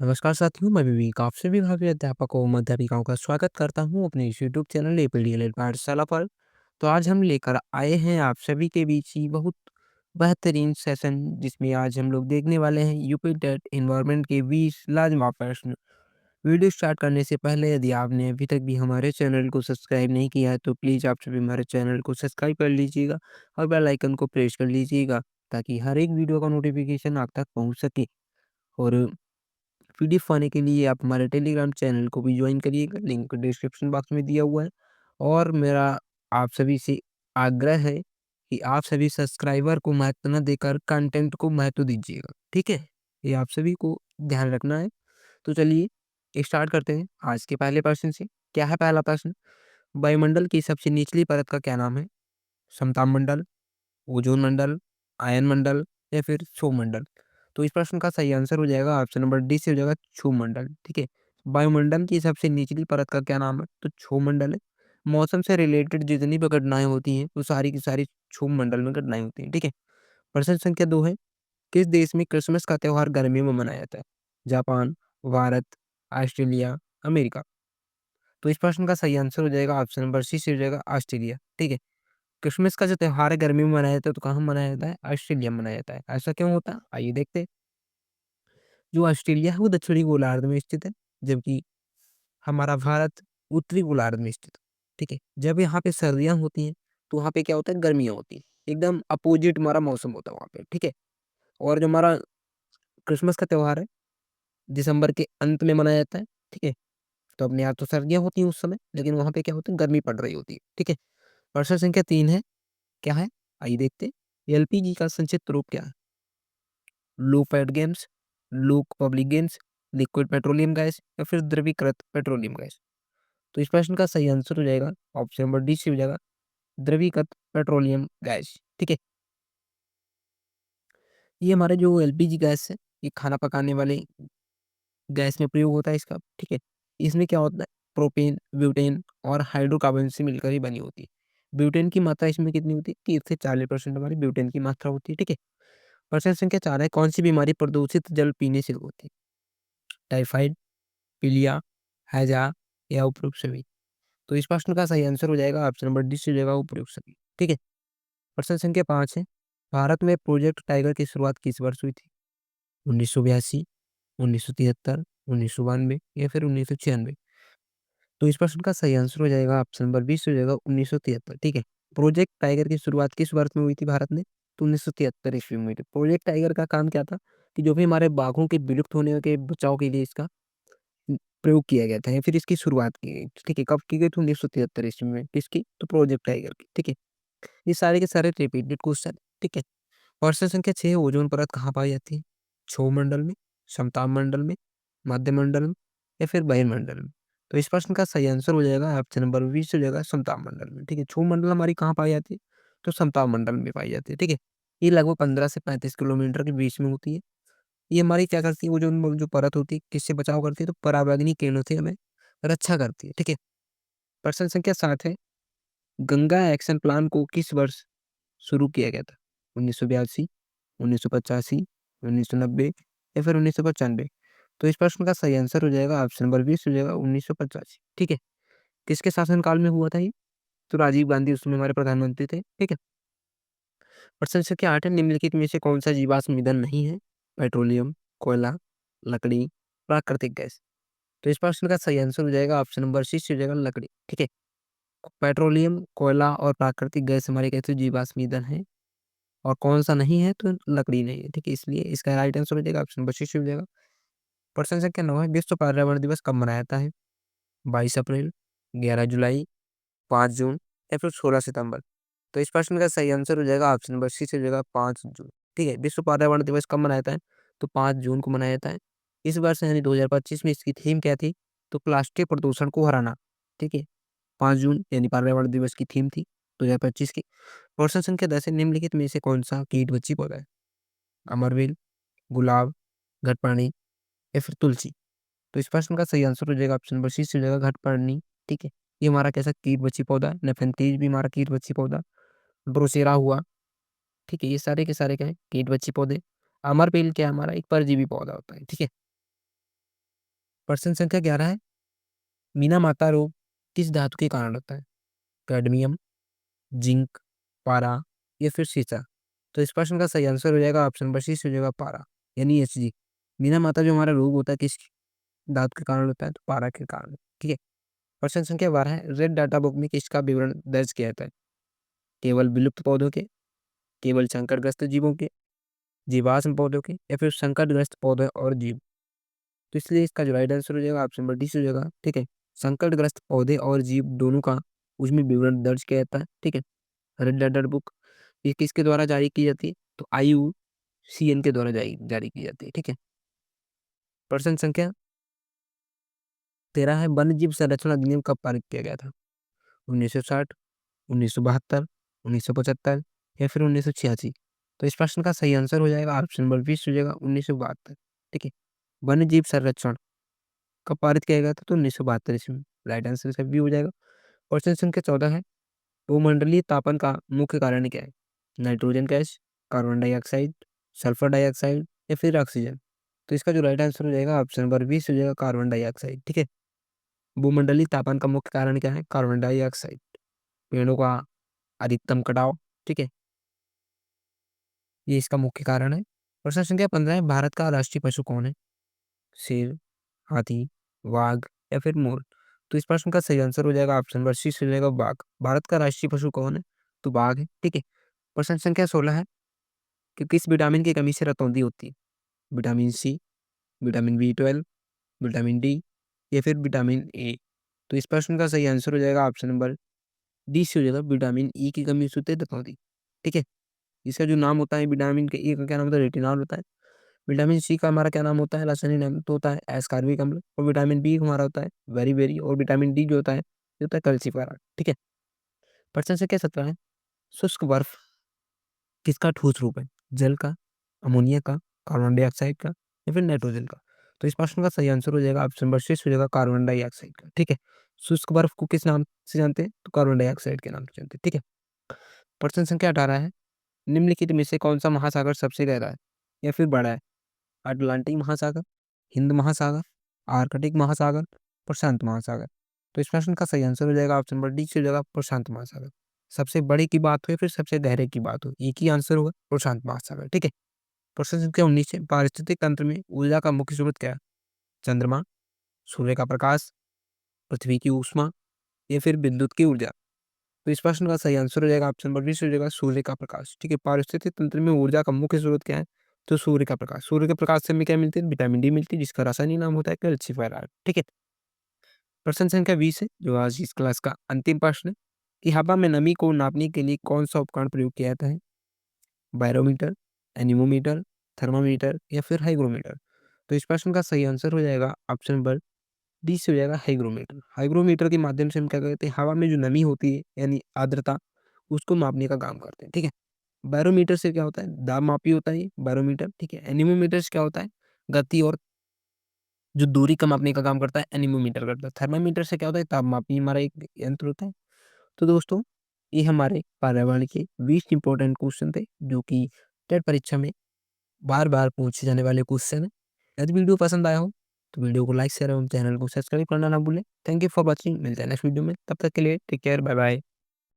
नमस्कार साथियों, मैं विवेक आपसे विभागीय अध्यापक और माध्यमिकाओं का स्वागत करता हूँ अपने इस यूट्यूब चैनल एपीडीएलएड पाठशाला पर। तो आज हम लेकर आए हैं आप सभी के बीच ही बहुत बेहतरीन सेशन, जिसमें आज हम लोग देखने वाले हैं यूपी टेट एनवायरनमेंट के 20 लाजवाब प्रश्न। वीडियो स्टार्ट करने से पहले यदि आपने अभी तक भी हमारे चैनल को सब्सक्राइब नहीं किया है, तो प्लीज़ आप सभी हमारे चैनल को सब्सक्राइब कर लीजिएगा और बेल आइकन को प्रेस कर लीजिएगा, ताकि हर एक वीडियो का नोटिफिकेशन आप तक पहुँच सके। और पीडीएफ पाने के लिए आप हमारे टेलीग्राम चैनल को भी ज्वाइन करिएगा, लिंक डिस्क्रिप्शन बॉक्स में दिया हुआ है। और मेरा आप सभी से आग्रह है कि आप सभी सब्सक्राइबर को महत्व न देकर कंटेंट को महत्व दीजिएगा, ठीक है? ये आप सभी को ध्यान रखना है। तो चलिए स्टार्ट करते हैं आज के पहले प्रश्न से। क्या है पहला प्रश्न? वायुमंडल की सबसे निचली परत का क्या नाम है? समताप मंडल, ओजोन मंडल, आयन मंडल या फिर क्षोभ मंडल? तो इस प्रश्न का सही आंसर हो जाएगा ऑप्शन नंबर डी से हो जाएगा क्षोभ मंडल, ठीक है। वायुमंडल की सबसे निचली परत का क्या नाम है? तो क्षोभ मंडल है। मौसम से रिलेटेड जितनी भी घटनाएं होती हैं वो सारी की सारी क्षोभ मंडल में घटनाएं होती हैं, ठीक है। प्रश्न संख्या 2 है, किस देश में क्रिसमस का त्योहार गर्मियों में मनाया जाता है? Japan, Bharat, Australia, America? तो इस प्रश्न का सही आंसर हो जाएगा ऑप्शन नंबर सी से हो जाएगा ऑस्ट्रेलिया, ठीक है। क्रिसमस का जो त्योहार है गर्मी में मनाया जाता है, तो कहाँ मनाया जाता है? ऑस्ट्रेलिया में मनाया जाता है। ऐसा क्यों होता है? आइए देखते हैं। जो ऑस्ट्रेलिया है वो दक्षिणी गोलार्ध में स्थित है, जबकि हमारा भारत उत्तरी गोलार्ध में स्थित है, ठीक है। जब यहाँ पे सर्दियाँ होती हैं, तो वहाँ पे क्या होता है? गर्मियाँ होती हैं। एकदम अपोजिट हमारा मौसम होता है वहाँ पे, ठीक है। और जो हमारा क्रिसमस का त्योहार है, दिसंबर के अंत में मनाया जाता है, ठीक है। तो अपने यहाँ तो सर्दियाँ होती हैं उस समय, लेकिन वहाँ पे क्या होता है? गर्मी पड़ रही होती है, ठीक है। प्रश्न संख्या 3 है, क्या है? आइए देखते हैं। एलपीजी का संक्षिप्त रूप क्या है? Low fat gas, low public gas, liquid petroleum gas या फिर द्रवीकृत पेट्रोलियम गैस? तो इस प्रश्न का सही आंसर हो जाएगा ऑप्शन नंबर डी से हो जाएगा द्रवीकृत पेट्रोलियम गैस, ठीक है। ये हमारे जो एलपीजी गैस है, ये खाना पकाने वाले गैस में प्रयोग होता है इसका, ठीक है। इसमें क्या होता है? प्रोपेन, ब्यूटेन और हाइड्रोकार्बन से मिलकर ही बनी होती है। ब्यूटेन की मात्रा इसमें कितनी होती है? 30 से 40% हमारी ब्यूटेन की मात्रा होती है, ठीक है। प्रश्न संख्या 4 है, कौन सी बीमारी प्रदूषित जल पीने से होती है? टाइफाइड, पीलिया, हैजा या उपरोक्त सभी? तो इस प्रश्न का सही आंसर हो जाएगा ऑप्शन नंबर डी से हो जाएगा उपरोक्त सभी, ठीक है। प्रश्न संख्या 5 है, भारत में प्रोजेक्ट टाइगर की शुरुआत किस वर्ष हुई थी? 1982, 1973, 1992 या फिर 1996? तो इस प्रश्न का सही आंसर हो जाएगा ऑप्शन नंबर बी से हो जाएगा 1973, ठीक है। प्रोजेक्ट टाइगर की शुरुआत किस वर्ष में हुई थी भारत में? तो 1973 ईस्वी में हुई थी। प्रोजेक्ट टाइगर का काम क्या था? कि जो भी हमारे बाघों के विलुप्त होने के बचाव के लिए इसका प्रयोग किया गया था या फिर इसकी शुरुआत की गई, ठीक है। कब की गई थी? 1973 ईस्वी में। किसकी? तो प्रोजेक्ट टाइगर की, ठीक है। ये सारे के सारे रिपीटेड क्वेश्चन, ठीक है। प्रश्न संख्या 6, ओजोन परत कहाँ पाई जाती है? क्षोभ मंडल में, समताप मंडल में, मध्य मंडल में या फिर बहिर्मंडल में? तो इस प्रश्न का सही आंसर हो जाएगा ऑप्शन नंबर बी से हो जाएगा समताप मंडल में, ठीक है। क्षोभ मंडल हमारी कहाँ पाई जाती है? तो समताप मंडल में पाई जाती है, ठीक है। ये लगभग 15 से 35 किलोमीटर के बीच में होती है। ये हमारी क्या करती है? वो जो परत होती है, किससे बचाव करती है? तो पराबैंगनी किरणों से हमें रक्षा करती है, ठीक है। प्रश्न संख्या 7 है, गंगा एक्शन प्लान को किस वर्ष शुरू किया गया था? 1982, 1985, 1990 या फिर 1995? तो इस प्रश्न का सही आंसर हो जाएगा ऑप्शन नंबर बी से हो जाएगा 1985, ठीक है। किसके शासनकाल में हुआ था ये? तो राजीव गांधी उस समय हमारे प्रधानमंत्री थे, ठीक है। प्रश्न संख्या 8 है, निम्नलिखित में से कौन सा जीवाश्म ईंधन नहीं है? पेट्रोलियम, कोयला, लकड़ी, प्राकृतिक गैस? तो इस प्रश्न का सही आंसर हो जाएगा ऑप्शन नंबर सी से हो जाएगा लकड़ी, ठीक है। पेट्रोलियम, कोयला और प्राकृतिक गैस हमारे कहते जीवाश्म ईंधन है। और कौन-सा नहीं है? तो लकड़ी नहीं है, ठीक है। इसलिए इसका राइट आंसर हो जाएगा ऑप्शन नंबर सी हो जाएगा। प्रश्न संख्या 9 है, विश्व पर्यावरण दिवस कब मनाया जाता है? 22 अप्रैल, 11 जुलाई, 5 जून या फिर 16 सितंबर? तो इस प्रश्न का सही आंसर हो जाएगा ऑप्शन नंबर सी से हो जाएगा 5 जून, ठीक है। विश्व पर्यावरण दिवस कब मनाया जाता है? तो 5 जून को मनाया जाता है। इस वर्ष यानी 2025 में इसकी थीम क्या थी? तो प्लास्टिक प्रदूषण को हराना, ठीक है। 5 जून यानी पर्यावरण दिवस की थीम थी 2025 की। प्रश्न संख्या 10 है, निम्नलिखित में से कौन-सा कीट-बची पौधा है? अमरवेल, गुलाब, घटपर्णी या फिर तुलसी? तो इस प्रश्न का सही आंसर हो जाएगा ऑप्शन नंबर सी से हो जाएगा घटपर्णी, ठीक है। ये हमारा कैसा कीट-बची पौधा है। नेफेंथीज भी हमारा कीट-बची पौधा, ड्रोसेरा हुआ, ठीक है। ये सारे के सारे क्या है? कीट-बची पौधे। अमरवेल क्या है? हमारा एक परजीवी पौधा होता है, ठीक है। प्रश्न संख्या 11 है, मीना-माता रोग किस धातु के कारण होता है? कैडमियम, जिंक, पारा या फिर सीसा? तो इस प्रश्न का सही आंसर हो जाएगा ऑप्शन नंबर सी हो जाएगा पारा, यानी Hg। मीना-माता जो हमारा रोग होता है किस धातु के कारण होता है? तो पारा के कारण, ठीक है। प्रश्न संख्या 12 है, रेड डाटा बुक में किसका विवरण दर्ज किया जाता है? केवल विलुप्त पौधों के, केवल संकटग्रस्त जीवों के, जीवाश्म पौधों के या फिर संकटग्रस्त पौधे और जीव? तो इसलिए इसका जो राइट आंसर हो जाएगा ऑप्शन नंबर डी से हो जाएगा, ठीक है। संकटग्रस्त पौधे और जीव दोनों का उसमें विवरण दर्ज किया जाता है, ठीक है। रेड डाटा बुक ये किसके द्वारा जारी की जाती है? तो IUCN के द्वारा जारी जारी की जाती है, ठीक है। प्रश्न संख्या 13 है, वन्य जीव संरक्षण अधिनियम कब पारित किया गया था? 1960, 1972, 1975 या फिर 1986? तो इस प्रश्न का सही आंसर हो जाएगा ऑप्शन नंबर 20 हो जाएगा 1972, ठीक है। वन्य जीव संरक्षण कब पारित किया गया था? तो 1972 ईस्वी में। राइट आंसर इसका बी हो जाएगा। क्वेश्चन संख्या 14 है, भूमंडलीय तापन का मुख्य कारण क्या है? Nitrogen gas, carbon dioxide, sulphur dioxide या फिर ऑक्सीजन? तो इसका जो राइट आंसर हो जाएगा ऑप्शन नंबर 20 हो जाएगा कार्बन डाइऑक्साइड, ठीक है। भूमंडलीय तापन का मुख्य कारण क्या है? Carbon dioxide. पेड़ों का अधिकतम कटाव, ठीक है, ये इसका मुख्य कारण है। प्रश्न संख्या 15 है, भारत का राष्ट्रीय पशु कौन है? शेर, हाथी, वाघ या फिर मोर? तो इस प्रश्न का सही आंसर हो जाएगा ऑप्शन नंबर सी हो जाएगा बाघ। भारत का राष्ट्रीय पशु कौन है? तो बाघ है, ठीक है। प्रश्न संख्या 16 है कि किस विटामिन की कमी से रतौंधी होती है? Vitamin C, vitamin B 12, vitamin D या फिर विटामिन ए? तो इस प्रश्न का सही आंसर हो जाएगा ऑप्शन नंबर डी से हो जाएगा विटामिन ई की कमी से होती है रतौंधी, ठीक है। इसका जो नाम होता है विटामिन के ए का क्या नाम होता है? रेटिनॉल होता है। विटामिन सी का हमारा क्या नाम होता है? रासायनिक नाम तो होता है एस्कॉर्बिक अम्ल। और विटामिन बी हमारा होता है बेरी-बेरी। और विटामिन डी जो होता है ये होता है कैल्सिफेरॉल, ठीक है। प्रश्न संख्या 17 है, शुष्क बर्फ किसका ठोस रूप है? जल का, अमोनिया का, कार्बन डाइऑक्साइड का या फिर नाइट्रोजन का? तो इस प्रश्न का सही आंसर हो जाएगा ऑप्शन नंबर सी हो जाएगा कार्बन डाइऑक्साइड का, ठीक है। शुष्क बर्फ को किस नाम से जानते हैं? तो कार्बन डाइऑक्साइड के नाम से जानते हैं, ठीक है। प्रश्न संख्या 18 है, निम्नलिखित में से कौन सा महासागर सबसे गहरा है या फिर बड़ा है? अटलांटिक महासागर, हिंद महासागर, आर्कटिक महासागर, प्रशांत महासागर? तो इस प्रश्न का सही आंसर हो जाएगा ऑप्शन नंबर डी से हो जाएगा प्रशांत महासागर। सबसे बड़े की बात हो या फिर सबसे गहरे की बात हो, एक ही आंसर होगा प्रशांत महासागर, ठीक है। प्रश्न संख्या 19 है, पारिस्थितिक तंत्र में ऊर्जा का मुख्य स्रोत क्या है? चंद्रमा, सूर्य का प्रकाश, पृथ्वी की ऊष्मा या फिर विद्युत की ऊर्जा? तो इस प्रश्न का सही आंसर हो जाएगा ऑप्शन नंबर 20 हो जाएगा सूर्य का प्रकाश, ठीक है। पारिस्थितिक तंत्र में ऊर्जा का मुख्य स्रोत क्या है? तो सूर्य का प्रकाश। सूर्य के प्रकाश से हमें क्या मिलती है? विटामिन डी मिलती है, जिसका रासायनिक नाम होता है कैल्सिफेरॉल, ठीक है। प्रश्न संख्या 20 है, जो आज इस क्लास का अंतिम प्रश्न है, कि हवा में नमी को नापने के लिए कौन सा उपकरण प्रयोग किया जाता है? बैरोमीटर, एनीमोमीटर, थर्मामीटर या फिर हाइग्रोमीटर? तो इस प्रश्न का सही आंसर हो जाएगा ऑप्शन नंबर डी से हो जाएगा हाइग्रोमीटर। हाइग्रोमीटर के माध्यम से हम क्या करते हैं? हवा में जो नमी होती है यानी आर्द्रता, उसको मापने का काम करते हैं, ठीक है। बैरोमीटर से क्या होता है? दाब मापी होता है ये बैरोमीटर, ठीक है। एनीमोमीटर से क्या होता है? गति और जो दूरी का मापने का काम करता है एनीमोमीटर करता है। थर्मामीटर से क्या होता है? तापमापी हमारा एक यंत्र होता है। तो दोस्तों, ये हमारे पर्यावरण के 20 इंपॉर्टेंट क्वेश्चन थे, जो कि टेट परीक्षा में बार-बार पूछे जाने वाले क्वेश्चन हैं। यदि वीडियो पसंद आया हो, तो वीडियो को लाइक, शेयर एवं चैनल को सब्सक्राइब करना ना भूलें। Thank you for watching. मिलते हैं नेक्स्ट वीडियो में। तब तक के लिए टेक केयर, बाय बाय।